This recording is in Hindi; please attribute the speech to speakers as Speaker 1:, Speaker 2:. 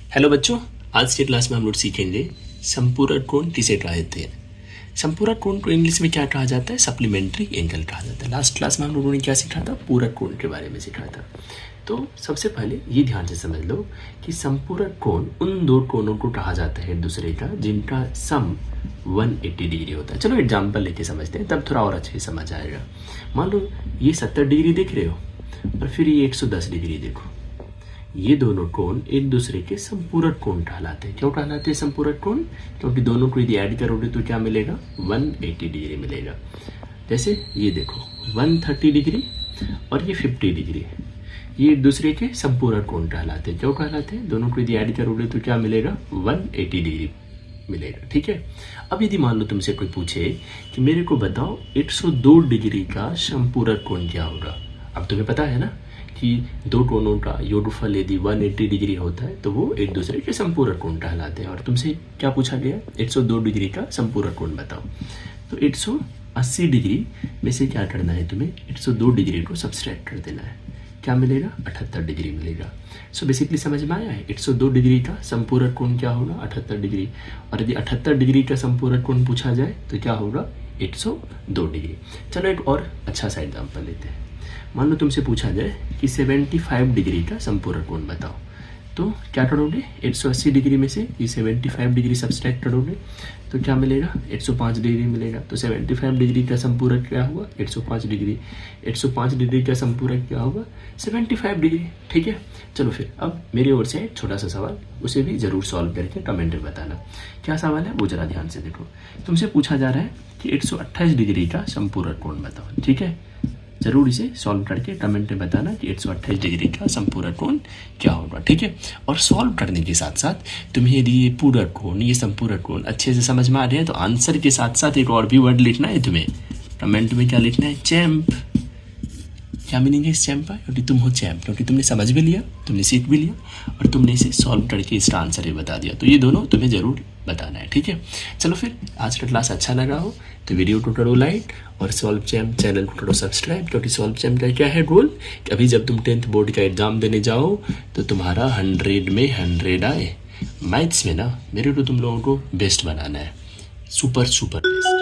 Speaker 1: हेलो बच्चों, आज की क्लास में हम लोग सीखेंगे संपूरक कोण किसे कहते हैं। संपूरक कोण को इंग्लिश में क्या कहा जाता है? सप्लीमेंट्री एंगल कहा जाता है। लास्ट क्लास में हम लोगों ने क्या सीखा था? पूरक कोण के बारे में सीखा था। तो सबसे पहले ये ध्यान से समझ लो कि संपूरक कोण उन दो कोणों को कहा जाता है एक दूसरे का जिनका सम 180 डिग्री होता है। चलो एग्जाम्पल लेके समझते हैं, तब थोड़ा और अच्छे से समझ आएगा। मान लो ये 70 डिग्री देख रहे हो और फिर ये 110 डिग्री देखो। ये दोनों कोण एक दूसरे के संपूरक कोण कहलाते हैं। क्यों कहलाते हैं संपूरक कोण? क्योंकि दोनों को यदि ऐड करोगे तो क्या मिलेगा? 180 डिग्री मिलेगा। जैसे ये देखो 130 डिग्री और ये 50 डिग्री, ये एक दूसरे के संपूरक कोण कहलाते हैं। क्यों कहलाते हैं? दोनों को यदि ऐड करोगे तो क्या मिलेगा? 180 डिग्री मिलेगा। ठीक है। अब यदि मान लो तुमसे कोई पूछे कि मेरे को बताओ 102 डिग्री का संपूरक कोण क्या होगा। अब तुम्हें पता है ना कि दो कोणों का योगफल यदि 180 डिग्री होता है तो वो एक दूसरे के संपूरक कोण कहलाते हैं। और तुमसे क्या पूछा गया? 102 डिग्री का संपूरक कोण बताओ। तो 180 डिग्री में से क्या करना है तुम्हें? 102 डिग्री को सब्सट्रैक्ट कर देना है। क्या मिलेगा? 78 डिग्री मिलेगा। सो बेसिकली समझ में आया है 102 डिग्री का संपूरक कोण क्या होगा? 78 डिग्री। और यदि 78 डिग्री का संपूरक कोण पूछा जाए तो क्या होगा? 102 डिग्री। चलो एक और अच्छा सा एग्जाम्पल लेते हैं। मान लो तुमसे पूछा जाए कि 75 डिग्री का संपूरक कोण बताओ, तो क्या करोगे? 180 डिग्री में से ये 75 डिग्री सब्सट्रैक्ट करोगे तो क्या मिलेगा? 105 डिग्री मिलेगा। तो 75 डिग्री का संपूरक क्या हुआ? 105 डिग्री। 105 डिग्री का संपूरक क्या होगा? 75 डिग्री। ठीक है। चलो फिर अब मेरी ओर से एक छोटा सा सवाल, उसे भी जरूर सॉल्व करके कमेंट में बताना। क्या सवाल है वो जरा ध्यान से देखो। तुमसे पूछा जा रहा है कि 128 डिग्री का संपूरक कोण बताओ। ठीक है, जरूर इसे सॉल्व करके कमेंट में बताना कि 128 डिग्री का संपूरक कोण क्या होगा। ठीक है। और सॉल्व करने के साथ साथ तुम्हें यदि ये पूरक कोण, ये संपूरक कोण अच्छे से समझ में आ रहे हैं तो आंसर के साथ साथ एक और भी वर्ड लिखना है तुम्हें। कमेंट में क्या लिखना है? चैम्प। क्या मीनिंग है इस चैम्प का? क्योंकि तुम हो चैम्प, क्योंकि तुमने समझ भी लिया, तुमने सीख भी लिया और तुमने इसे सॉल्व करके इसका आंसर ही बता दिया। तो ये दोनों तुम्हें जरूर बताना है। ठीक है। चलो फिर आज का क्लास अच्छा लगा हो तो वीडियो को करो लाइक और सॉल्व चैम्प चैनल को करो सब्सक्राइब। क्योंकि सॉल्व चैम्प का क्या है गोल कि अभी जब तुम 10th बोर्ड का एग्जाम देने जाओ तो तुम्हारा 100 में 100 आए। मैथ्स में ना मेरे को तुम लोगों को बेस्ट बनाना है, सुपर बेस्ट।